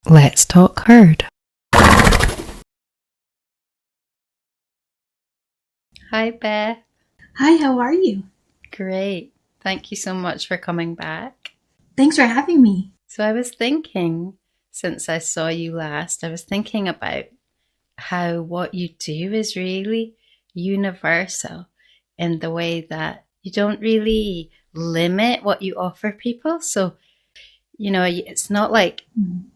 Let's talk herd. Hi, Beth. Hi, how are you? Great. Thank you so much for coming back. Thanks for having me. So I was thinking, since I saw you last, I was thinking about how what you do is really universal in the way that you don't really limit what you offer people. So, it's not like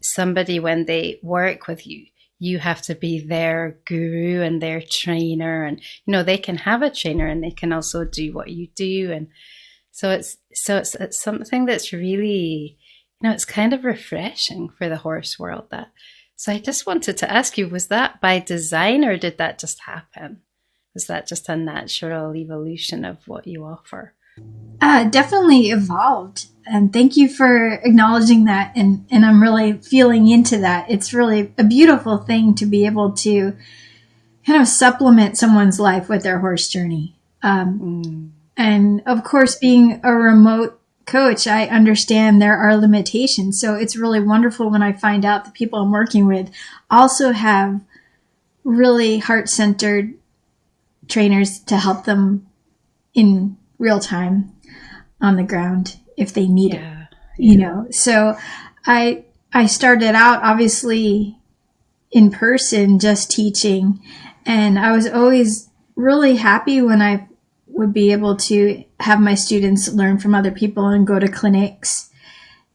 somebody, when they work with you, you have to be their guru and their trainer. And, they can have a trainer and they can also do what you do. And so it's something that's really, it's kind of refreshing for the horse world. So I just wanted to ask you, was that by design or did that just happen? Was that just a natural evolution of what you offer? Definitely evolved. And thank you for acknowledging that. And I'm really feeling into that. It's really a beautiful thing to be able to kind of supplement someone's life with their horse journey. And of course, being a remote coach, I understand there are limitations. So it's really wonderful when I find out the people I'm working with also have really heart-centered trainers to help them in real time on the ground if they need it. So I started out obviously in person just teaching, and I was always really happy when I would be able to have my students learn from other people and go to clinics,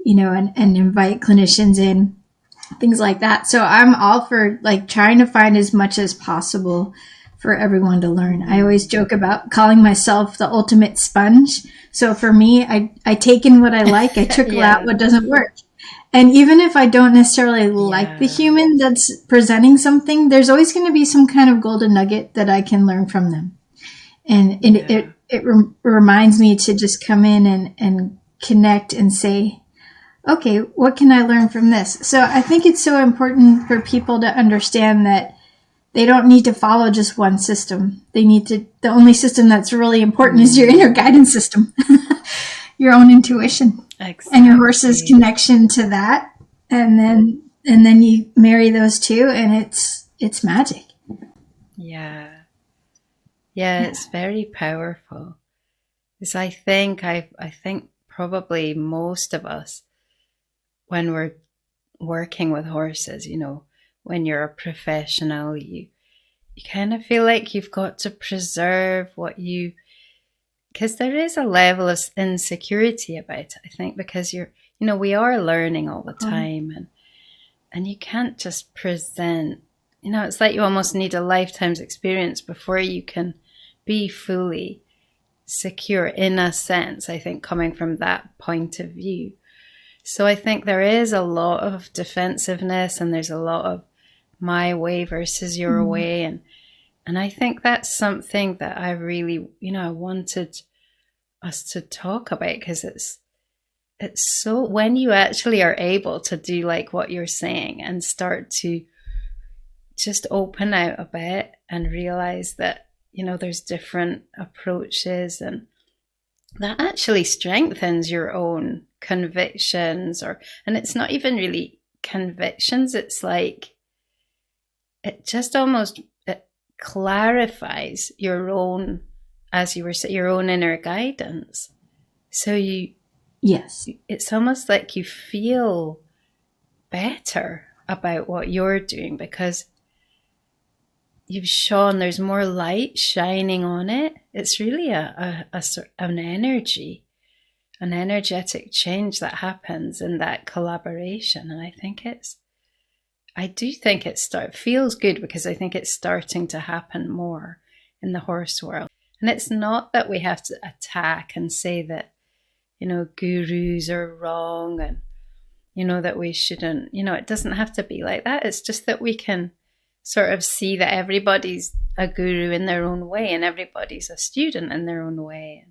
and invite clinicians in, things like that. So I'm all for trying to find as much as possible for everyone to learn. I always joke about calling myself the ultimate sponge. So for me, I take in what I like, I trickle out what doesn't work. And even if I don't necessarily like the human that's presenting something, there's always going to be some kind of golden nugget that I can learn from them. And it reminds me to just come in and connect and say, okay, what can I learn from this? So I think it's so important for people to understand that they don't need to follow just one system. The only system that's really important is your inner guidance system, your own intuition, and your horse's connection to that. And then you marry those two and it's magic. Yeah, it's very powerful. Because I think probably most of us, when we're working with horses, when you're a professional, you kind of feel like you've got to preserve because there is a level of insecurity about it, I think, because we are learning all the time, and you can't just present, it's like you almost need a lifetime's experience before you can be fully secure, in a sense, I think, coming from that point of view. So I think there is a lot of defensiveness and there's a lot of my way versus your way. And I think that's something that I really, I wanted us to talk about, because it's so, when you actually are able to do like what you're saying and start to just open out a bit and realize that, there's different approaches, and that actually strengthens your own convictions, and it's not even really convictions. It's like, it just almost, it clarifies your own, as you were saying, your own inner guidance. So it's almost like you feel better about what you're doing because you've shown there's more light shining on it. It's really an energy, an energetic change that happens in that collaboration. And I do think it feels good, because I think it's starting to happen more in the horse world. And it's not that we have to attack and say that, gurus are wrong and, that we shouldn't, it doesn't have to be like that. It's just that we can sort of see that everybody's a guru in their own way and everybody's a student in their own way.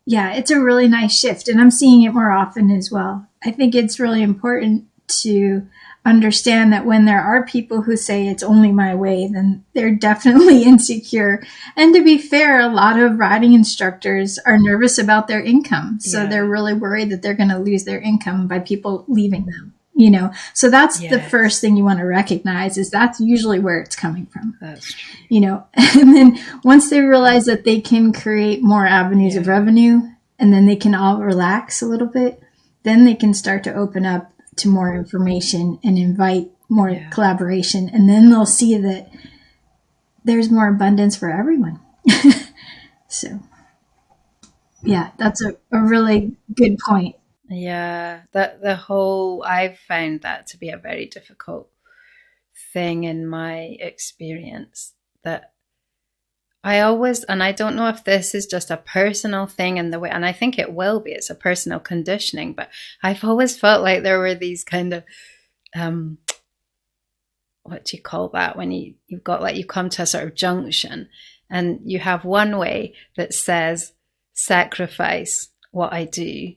Yeah, it's a really nice shift, and I'm seeing it more often as well. I think it's really important to understand that when there are people who say it's only my way, then they're definitely insecure. And to be fair, a lot of riding instructors are nervous about their income. So they're really worried that they're going to lose their income by people leaving them. So that's the Yes, first thing you want to recognize, is that's usually where it's coming from. that's true. And then once they realize that they can create more avenues of revenue, and then they can all relax a little bit, then they can start to open up to more information and invite more collaboration. And then they'll see that there's more abundance for everyone. So, yeah, that's a really good point. Yeah, I've found that to be a very difficult thing in my experience. That I always, and I don't know if this is just a personal thing in the way, and I think it will be, it's a personal conditioning, but I've always felt like there were these kind of, um, what do you call that? When you've got, like, you come to a sort of junction and you have one way that says sacrifice what I do,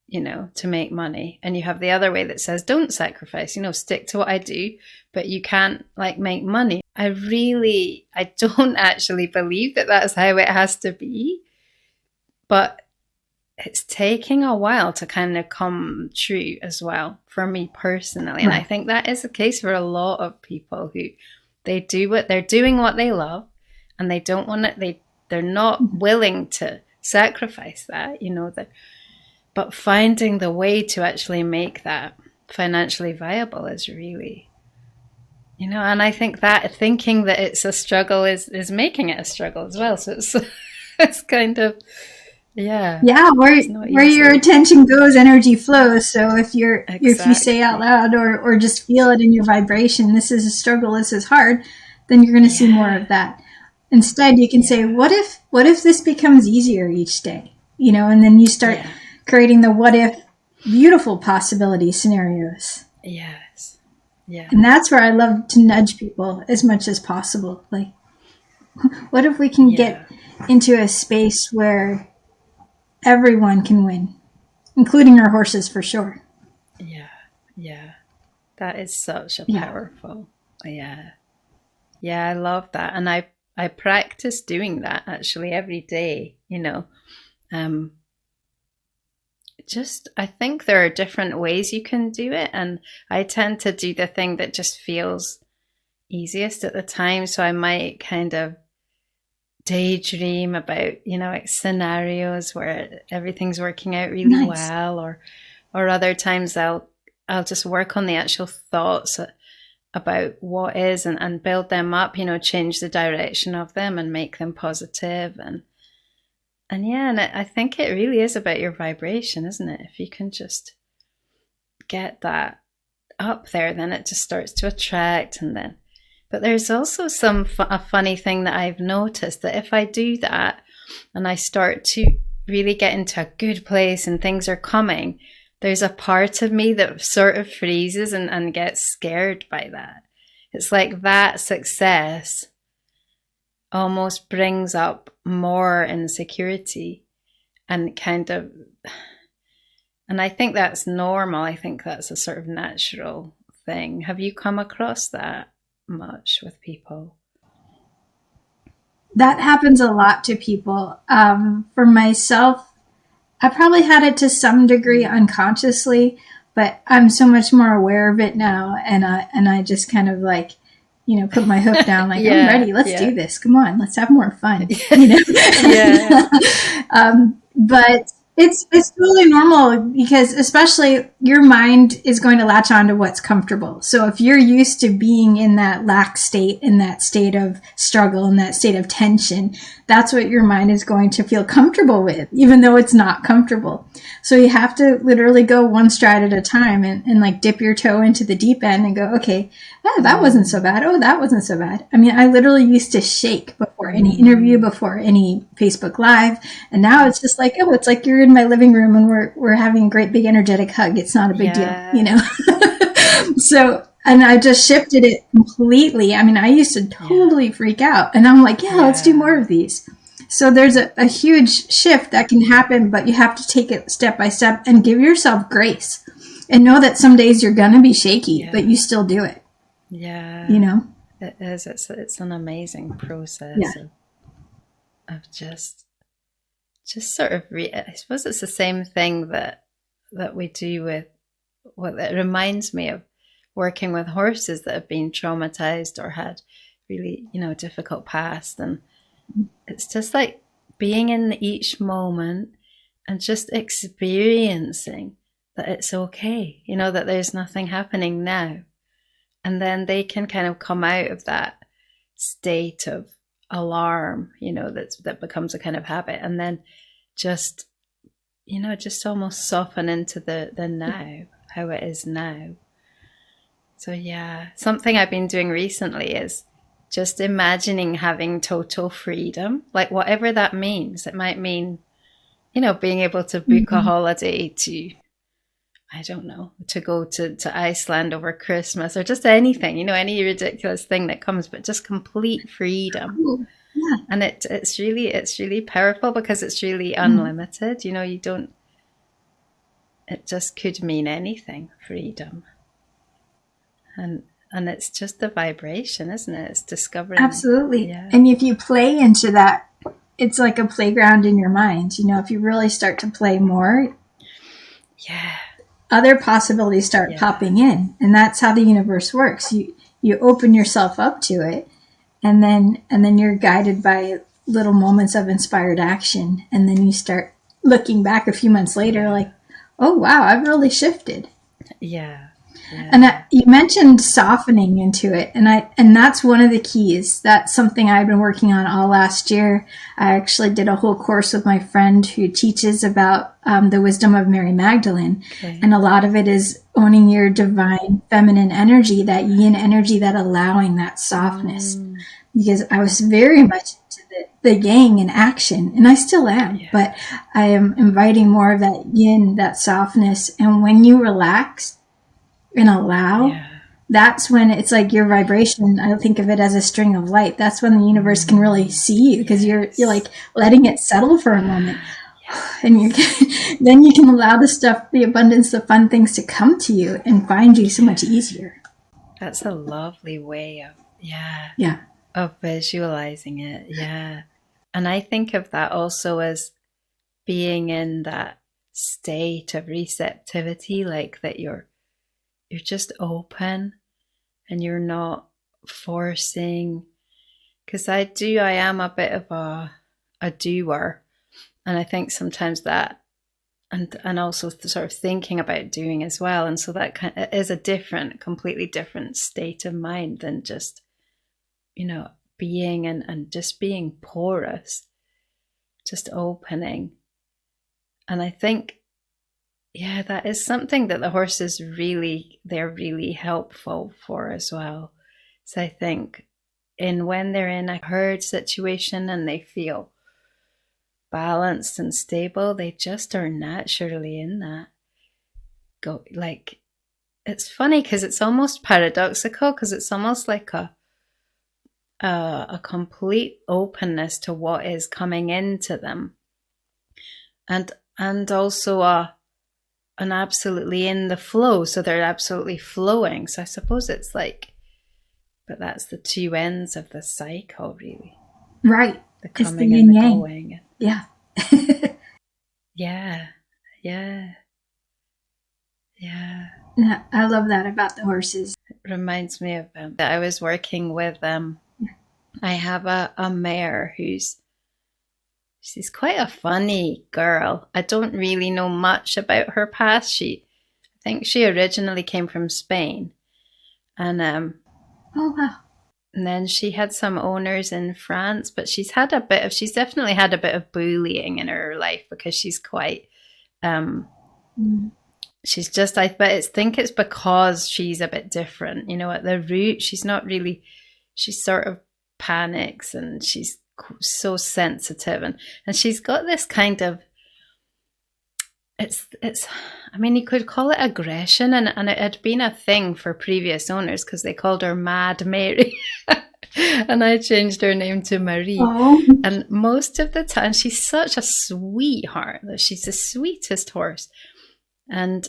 to make money. And you have the other way that says don't sacrifice, stick to what I do, but you can't, like, make money. I don't actually believe that that's how it has to be, but it's taking a while to kind of come true as well for me personally. And I think that is the case for a lot of people who they're doing what they love, and they don't want it. They're not willing to sacrifice that, but finding the way to actually make that financially viable is really, and I think that thinking that it's a struggle is making it a struggle as well. So it's kind of, Yeah, it's not where your easy. attention goes, energy flows. So if you say out Exactly. loud, or just feel it in your vibration, this is a struggle, this is hard, then you're going to see more Yeah. of that. Instead, you can say, Yeah. what if this becomes easier each day? And then you start Yeah. creating the what if beautiful possibility scenarios. Yes. Yeah. And that's where I love to nudge people as much as possible. Like, what if we can Yeah. get into a space where everyone can win, including our horses for sure. Yeah. Yeah. That is such a Yeah. powerful. Yeah. Yeah, I love that. And I practice doing that actually every day. Um just I think there are different ways you can do it, and I tend to do the thing that just feels easiest at the time. So I might kind of daydream about, like, scenarios where everything's working out really Nice. well, or other times I'll just work on the actual thoughts about what is, and build them up, change the direction of them and make them positive. And yeah, and I think it really is about your vibration, isn't it? If you can just get that up there, then it just starts to attract. And then, but there's also a funny thing that I've noticed, that if I do that and I start to really get into a good place and things are coming, there's a part of me that sort of freezes and gets scared by that. It's like that success almost brings up more insecurity, and kind of, and I think that's normal. I think that's a sort of natural thing. Have you come across that much with people? That happens a lot to people. For myself, I probably had it to some degree Mm. unconsciously, but I'm so much more aware of it now, and I just kind of like, put my hook down, like, I'm Yeah, ready. Let's yeah, do this. Come on, let's have more fun. yeah, But it's totally normal, because especially your mind is going to latch on to what's comfortable. So if you're used to being in that lack state, in that state of struggle, in that state of tension, that's what your mind is going to feel comfortable with, even though it's not comfortable. So you have to literally go one stride at a time, and like dip your toe into the deep end and go, okay, oh, that wasn't so bad. Oh, that wasn't so bad. I mean, I literally used to shake before any interview, before any Facebook Live. And now it's just like, oh, it's like you're in my living room and we're having a great big energetic hug. It's not a big deal, yeah, So, and I just shifted it completely. I mean, I used to yeah, totally freak out, and I'm like, yeah, let's do more yeah, of these. So there's a huge shift that can happen, but you have to take it step by step and give yourself grace, and know that some days you're going to be shaky, but yeah, you still do it, you yeah. know? It is. It's an amazing Yeah. process of just sort of I suppose it's the same thing that we do with well, it reminds me of working with horses that have been traumatized or had really, difficult past. And it's just like being in each moment and just experiencing that it's okay, that there's nothing happening now. And then they can kind of come out of that state of alarm, that becomes a kind of habit. And then just, just almost soften into the now, how it is now. So yeah, something I've been doing recently is just imagining having total freedom, like whatever that means. It might mean, being able to book a holiday to, I don't know, to go to Iceland over Christmas or just anything, any ridiculous thing that comes, but just complete freedom. Cool. Yeah. And it's really powerful because it's really unlimited. You don't, it just could mean anything, freedom. And it's just the vibration, isn't it? It's discovering. Absolutely. Yeah. And if you play into that, it's like a playground in your mind. If you really start to play more, yeah, other possibilities start popping in. And that's how the universe works. You open yourself up to it, and then you're guided by little moments of inspired action. And then you start looking back a few months later like, oh, wow, I've really shifted. Yeah. Yeah. And you mentioned softening into it, and that's one of the keys. That's something I've been working on all last year. I actually did a whole course with my friend who teaches about the wisdom of Mary Magdalene, and a lot of it is owning your divine feminine energy, that yin energy, that allowing that softness. Because I was very much into the yang in action, and I still am, but I am inviting more of that yin, that softness, and when you relax and allow, that's when it's like your vibration. I think of it as a string of light. That's when the universe can really see you, because you're like letting it settle for a moment, and then you can allow the stuff, the abundance, the fun things to come to you and find you so much easier. That's a lovely way of of visualizing it. Yeah. And I think of that also as being in that state of receptivity, like that you're just open and you're not forcing. Because I am a bit of a doer. And I think sometimes that, and also sort of thinking about doing as well. And so that is a completely different state of mind than just, being and just being porous, just opening. And I think, that is something that the horses they're really helpful for as well. So I think when they're in a herd situation and they feel balanced and stable, they just are naturally in that. It's funny because it's almost paradoxical, because it's almost like a complete openness to what is coming into them, and also an absolutely in the flow, so they're absolutely flowing. So I suppose it's like, but that's the two ends of the cycle, really. Right. The coming and the going. Yeah. Yeah. I love that about the horses. It reminds me of that I was working with I have a mare she's quite a funny girl. I don't really know much about her past. I think she originally came from Spain, and oh wow. And then she had some owners in France, but she's definitely had a bit of bullying in her life, because she's quite she's just, think it's because she's a bit different, at the root. She's not really, she sort of panics, and she's so sensitive, and she's got this kind of, it's I mean, you could call it aggression, and it had been a thing for previous owners because they called her Mad Mary. And I changed her name to Marie. Oh. And most of the time, she's such a sweetheart. She's the sweetest horse. And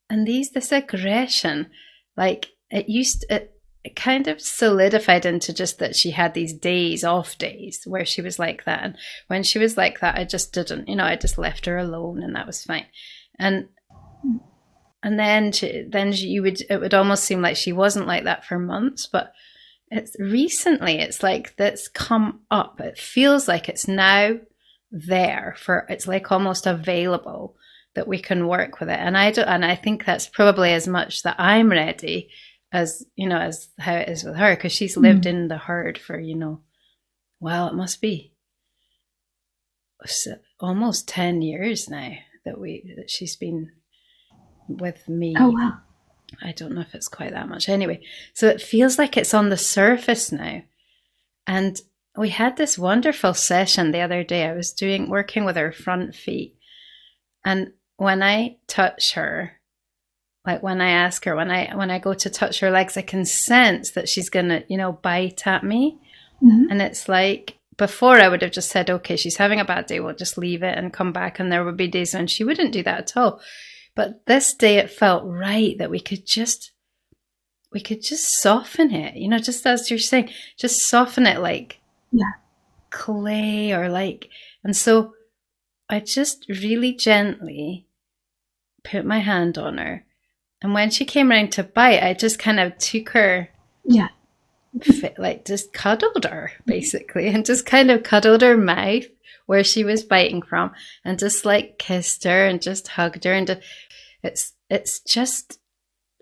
this aggression, like it kind of solidified into just that she had these off days where she was like that. And when she was like that, I just didn't, I just left her alone, and that was fine. And And then it would almost seem like she wasn't like that for months, but it's like that's come up. It feels like it's now there it's like almost available that we can work with it. And I think that's probably as much that I'm ready as, as how it is with her, because she's lived in the herd for, well, it must be almost 10 years now that she's been with me. Oh, wow. I don't know if it's quite that much. Anyway, so it feels like it's on the surface now. And we had this wonderful session the other day. I was working with her front feet. And when I touch her, like when I ask her, when I go to touch her legs, I can sense that she's going to, bite at me. Mm-hmm. And it's like, before I would have just said, okay, she's having a bad day, we'll just leave it and come back. And there would be days when she wouldn't do that at all. But this day it felt right that we could just soften it, just as you're saying, just soften it like clay or like. And so I just really gently put my hand on her. And when she came around to bite, I just kind of took her, like just cuddled her basically, and just kind of cuddled her mouth where she was biting from, and just like kissed her and just hugged her. And it's just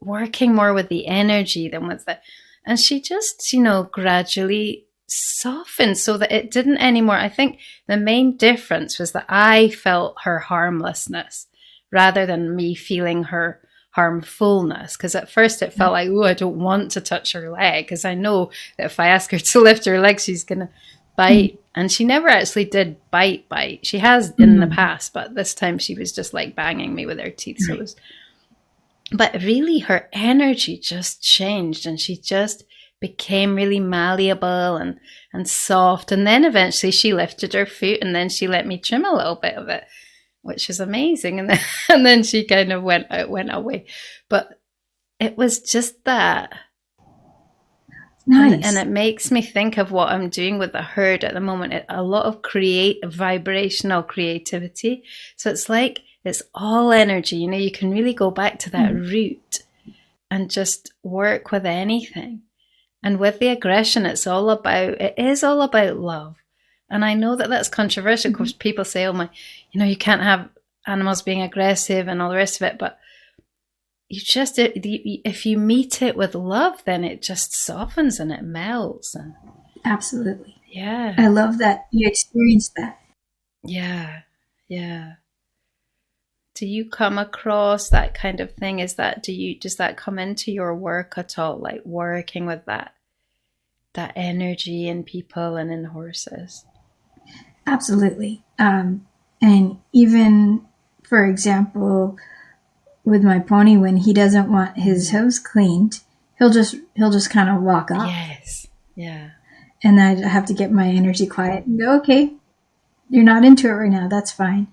working more with the energy than with the, and she just, gradually softened so that it didn't anymore. I think the main difference was that I felt her harmlessness rather than me feeling her harmfulness, because at first it felt like, oh, I don't want to touch her leg, because I know that if I ask her to lift her leg, she's gonna bite. And she never actually did bite. She has in the past, but this time she was just like banging me with her teeth. So it was, but really her energy just changed, and she just became really malleable and soft. And then eventually she lifted her foot, and then she let me trim a little bit of it, which is amazing. And then she kind of went away. But it was just that. Nice. And it makes me think of what I'm doing with the herd at the moment. A lot of vibrational creativity. So it's like, it's all energy. You can really go back to that root and just work with anything. And with the aggression, it is all about love. And I know that that's controversial, because people say, oh my, you can't have animals being aggressive and all the rest of it. But if you meet it with love, then it just softens and it melts. Absolutely. Yeah. I love that you experienced that. Yeah. Yeah. Do you come across that kind of thing? Does that come into your work at all? Like working with that energy in people and in horses? Absolutely. And even, for example, with my pony, when he doesn't want his hooves cleaned, he'll just kind of walk off. Yes. Yeah. And I have to get my energy quiet and go, okay, you're not into it right now. That's fine.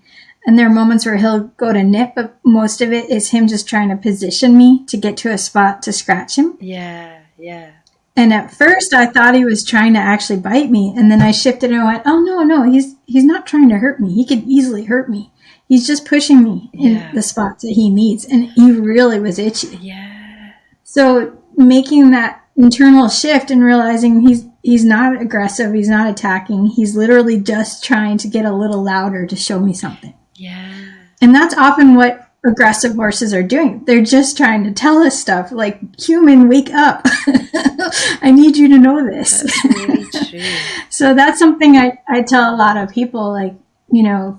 And there are moments where he'll go to nip, but most of it is him just trying to position me to get to a spot to scratch him. Yeah. Yeah. And at first I thought he was trying to actually bite me. And then I shifted and I went, oh, no, he's not trying to hurt me. He could easily hurt me. He's just pushing me in the spots that he needs. And he really was itchy. Yeah. So making that internal shift and realizing he's not aggressive. He's not attacking. He's literally just trying to get a little louder to show me something. Yeah. And that's often what aggressive horses are doing. They're just trying to tell us stuff like, human, wake up. I need you to know this. That's really true. So that's something I tell a lot of people, like,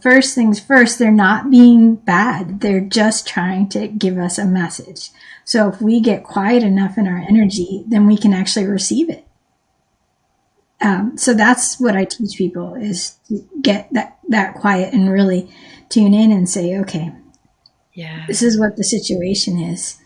first things first, they're not being bad. They're just trying to give us a message. So if we get quiet enough in our energy, then we can actually receive it. So that's what I teach people, is to get that quiet and really tune in and say, okay, this is what the situation is.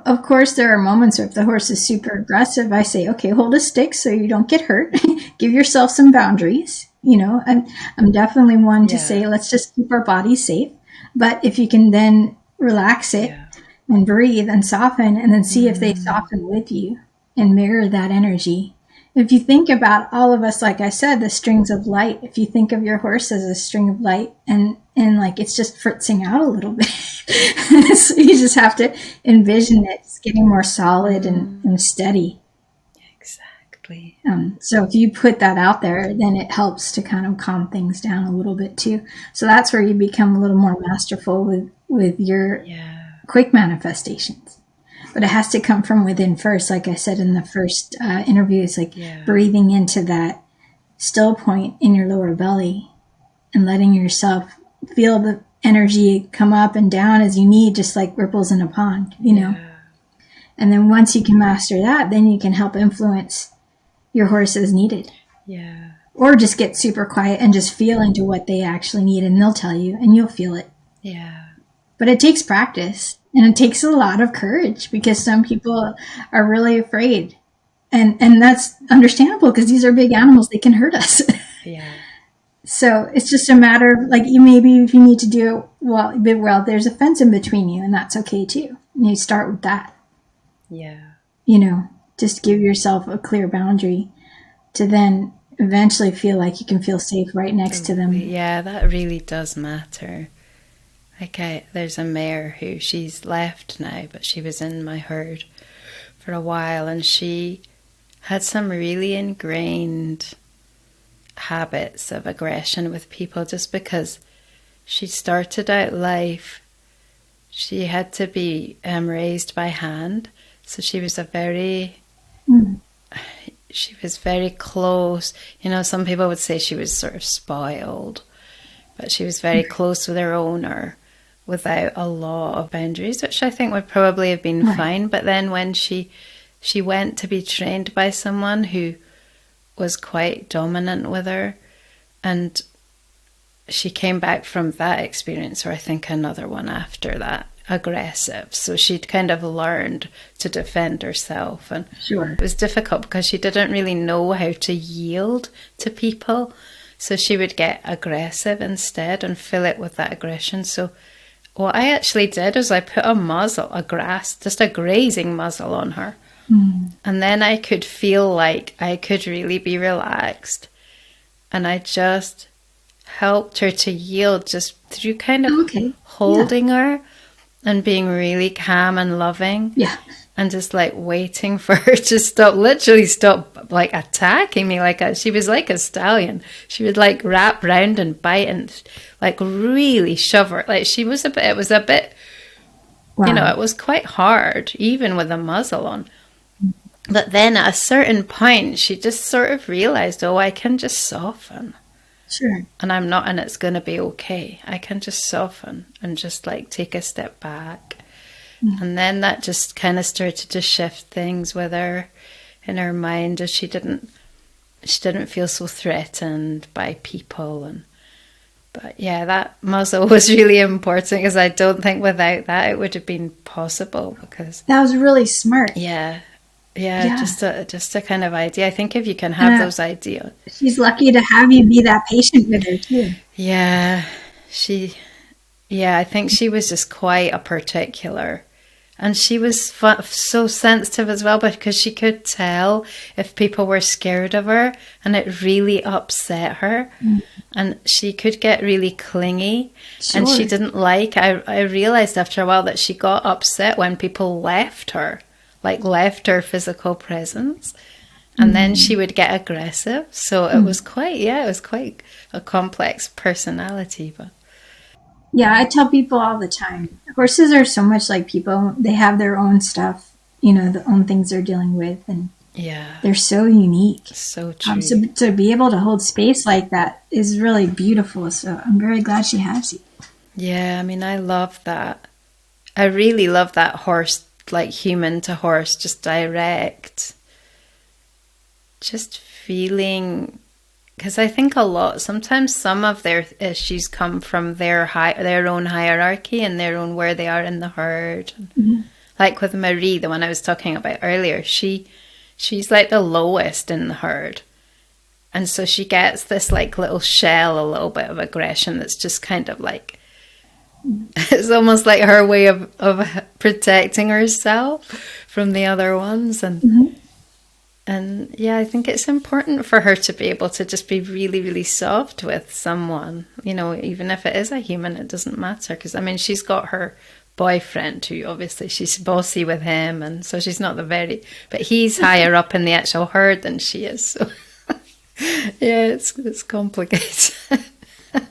Of course, there are moments where if the horse is super aggressive, I say, okay, hold a stick so you don't get hurt. Give yourself some boundaries. I'm definitely one to say, let's just keep our bodies safe. But if you can then relax it and breathe and soften, and then see if they soften with you and mirror that energy, If you think about all of us, like I said, the strings of light, if you think of your horse as a string of light and like it's just fritzing out a little bit, so you just have to envision it's getting more solid and steady. Exactly. So if you put that out there, then it helps to kind of calm things down a little bit too. So that's where you become a little more masterful with your quick manifestations. But it has to come from within first. Like I said in the first interview, it's like breathing into that still point in your lower belly and letting yourself feel the energy come up and down as you need, just like ripples in a pond, you know. And then once you can master that, then you can help influence your horse as needed. Yeah. Or just get super quiet and just feel into what they actually need, and they'll tell you and you'll feel it. Yeah. But it takes practice, and it takes a lot of courage, because some people are really afraid. And that's understandable, because these are big animals. They can hurt us. Yeah. So it's just a matter of, like, maybe if you need to do it, well, there's a fence in between you, and that's okay too. And you start with that. Yeah. You know, just give yourself a clear boundary to then eventually feel like you can feel safe right next to them. Yeah, that really does matter. Like there's a mare who, she's left now, but she was in my herd for a while, and she had some really ingrained habits of aggression with people, just because she started out life, she had to be raised by hand, so she was she was very close. You know, some people would say she was sort of spoiled, but she was very close with her owner without a lot of boundaries, which I think would probably have been fine. But then when she went to be trained by someone who was quite dominant with her, and she came back from that experience, or I think another one after that, aggressive. So she'd kind of learned to defend herself, and it was difficult because she didn't really know how to yield to people. So she would get aggressive instead and fill it with that aggression. So what I actually did is I put just a grazing muzzle on her. And then I could feel like I could really be relaxed. And I just helped her to yield just through kind of holding her and being really calm and loving. And just like waiting for her to literally stop like attacking me. She was like a stallion. She would like wrap round and bite and like really shove her. Like it was a bit, you know, it was quite hard, even with a muzzle on. But then at a certain point, she just sort of realized, oh, I can just soften. And it's going to be okay. I can just soften and just like take a step back. And then that just kind of started to shift things with her in her mind, as she didn't feel so threatened by people. But yeah, that muzzle was really important, because I don't think without that it would have been possible, because that was really smart. Yeah, just a kind of idea. I think if you can have those ideas. She's lucky to have you be that patient with her too. Yeah, I think she was just quite a particular. And she was so sensitive as well, because she could tell if people were scared of her, and it really upset her. And she could get really clingy. And she didn't I realized after a while that she got upset when people left her physical presence. And then she would get aggressive. So it was quite a complex personality. But yeah, I tell people all the time, horses are so much like people. They have their own stuff, you know, the own things they're dealing with, and they're so unique. So true. So to be able to hold space like that is really beautiful. So I'm very glad she has you. Yeah, I mean, I love that. I really love that horse, like human to horse, just direct, just feeling. Because I think sometimes some of their issues come from their own hierarchy and their own where they are in the herd. Like with Marie, the one I was talking about earlier, she's like the lowest in the herd. And so she gets this like little shell, a little bit of aggression that's just kind of like, it's almost like her way of protecting herself from the other ones. And And yeah, I think it's important for her to be able to just be really, really soft with someone, you know, even if it is a human, it doesn't matter. Because, I mean, she's got her boyfriend who obviously she's bossy with him. And so she's not but he's higher up in the actual herd than she is. So yeah, it's complicated.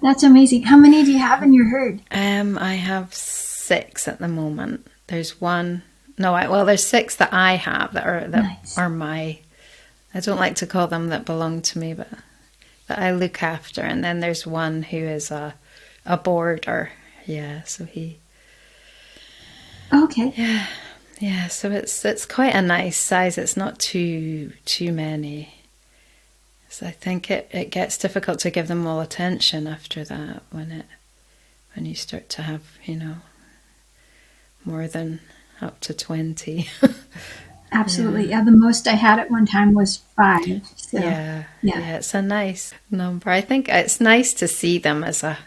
That's amazing. How many do you have in your herd? I have 6 at the moment. There's one. No, there's 6 that I have that Nice. are my. I don't like to call them that belong to me, but that I look after. And then there's one who is a boarder. Yeah, so he. Okay. Yeah. So it's quite a nice size. It's not too many. So I think it gets difficult to give them all attention after that when you start to have, you know, more than up to 20. Absolutely. Yeah, the most I had at one time was 5. So, yeah, it's a nice number. I think it's nice to see them as a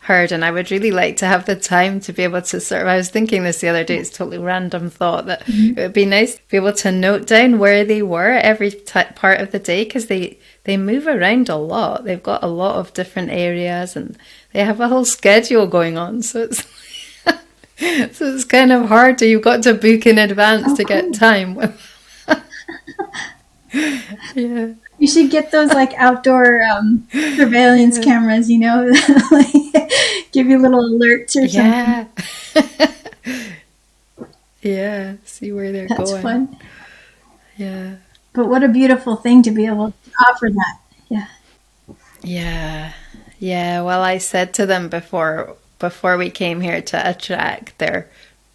herd, and I would really like to have the time to be able to sort of, I was thinking this the other day, it's a totally random thought, that it would be nice to be able to note down where they were every part of the day, because they move around a lot. They've got a lot of different areas and they have a whole schedule going on, so it's so it's kind of hard. You've got to book in advance to get time. Yeah. You should get those like outdoor surveillance cameras, you know, like, give you little alerts or something. Yeah. See where they're That's going. fun. Yeah. But what a beautiful thing to be able to offer that. Yeah. Yeah. Well, I said to them before we came here to attract their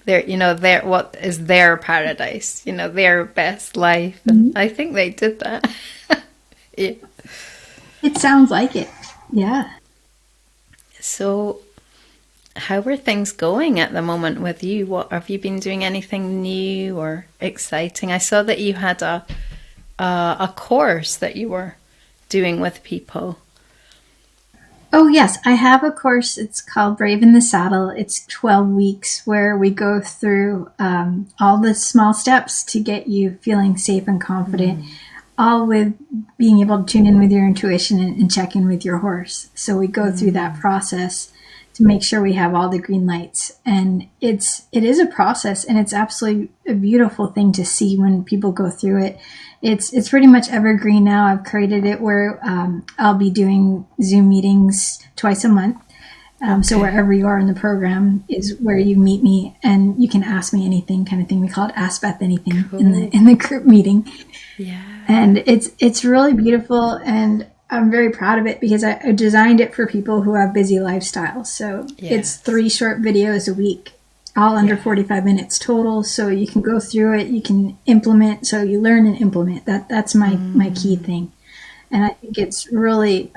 you know, what is their paradise, you know, their best life. And I think they did that. Yeah. It sounds like it. Yeah. So how are things going at the moment with you? What have you been doing? Anything new or exciting? I saw that you had a course that you were doing with people. Oh, yes. I have a course. It's called Brave in the Saddle. It's 12 weeks where we go through all the small steps to get you feeling safe and confident, all with being able to tune in with your intuition and check in with your horse. So we go through that process to make sure we have all the green lights. And it is a process, and it's absolutely a beautiful thing to see when people go through it. It's pretty much evergreen now. I've created it where I'll be doing Zoom meetings twice a month. So wherever you are in the program is where you meet me, and you can ask me anything, kind of thing. We call it Ask Beth Anything in the group meeting. Yeah. And it's really beautiful, and I'm very proud of it because I designed it for people who have busy lifestyles. So it's 3 short videos a week, all under 45 minutes total. So you can go through it, you can implement. So you learn and implement. That's my key thing. And I think it's really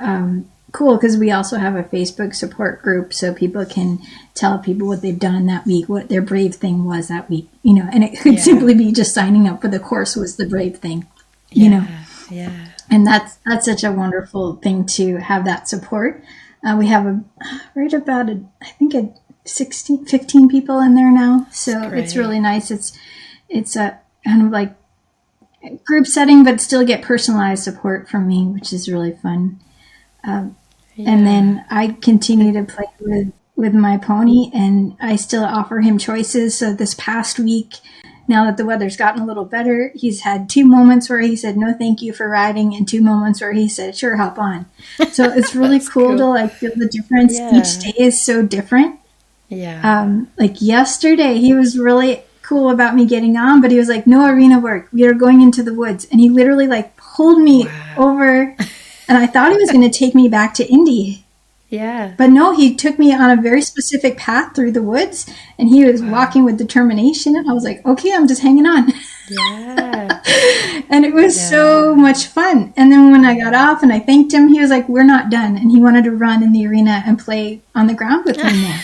cool because we also have a Facebook support group, so people can tell people what they've done that week, what their brave thing was that week, you know. And it could simply be just signing up for the course was the brave thing, you know. Yeah. And that's such a wonderful thing to have that support. We have right about 15 people in there now, so it's really nice. It's a kind of like group setting, but still get personalized support from me, which is really fun. And then I continue to play with my pony, and I still offer him choices. So this past week, now that the weather's gotten a little better, he's had 2 moments where he said, no, thank you for riding, and 2 moments where he said, sure, hop on. So it's really cool to like feel the difference. Each day is so different. Yeah. Like yesterday, he was really cool about me getting on, but he was like, no arena work. We are going into the woods. And he literally like pulled me over, and I thought he was going to take me back to Indy. Yeah. But no, he took me on a very specific path through the woods, and he was walking with determination. And I was like, okay, I'm just hanging on. Yeah. And it was so much fun. And then when I got off and I thanked him, he was like, we're not done. And he wanted to run in the arena and play on the ground with me more.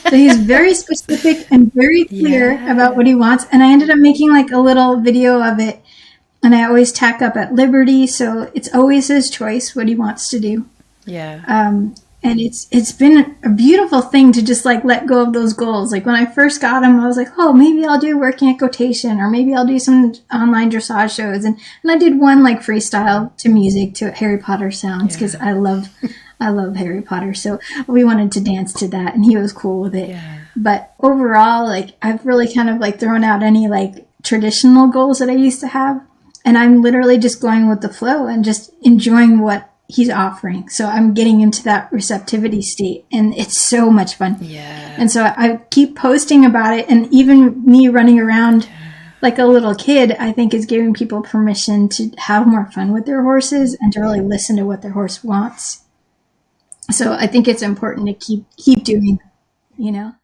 So he's very specific and very clear about what he wants. And I ended up making like a little video of it. And I always tack up at Liberty. So it's always his choice what he wants to do. Yeah. And it's been a beautiful thing to just like let go of those goals. Like when I first got them, I was like, oh, maybe I'll do working equitation, or maybe I'll do some online dressage shows. And I did one like freestyle to music to Harry Potter sounds, because Yeah. I love Harry Potter. So we wanted to dance to that, and he was cool with it. Yeah. But overall, like I've really kind of like thrown out any like traditional goals that I used to have. And I'm literally just going with the flow and just enjoying what he's offering. So I'm getting into that receptivity state, and it's so much fun. Yeah. And so I keep posting about it, and even me running around like a little kid, I think is giving people permission to have more fun with their horses and to really listen to what their horse wants. So I think it's important to keep doing, you know.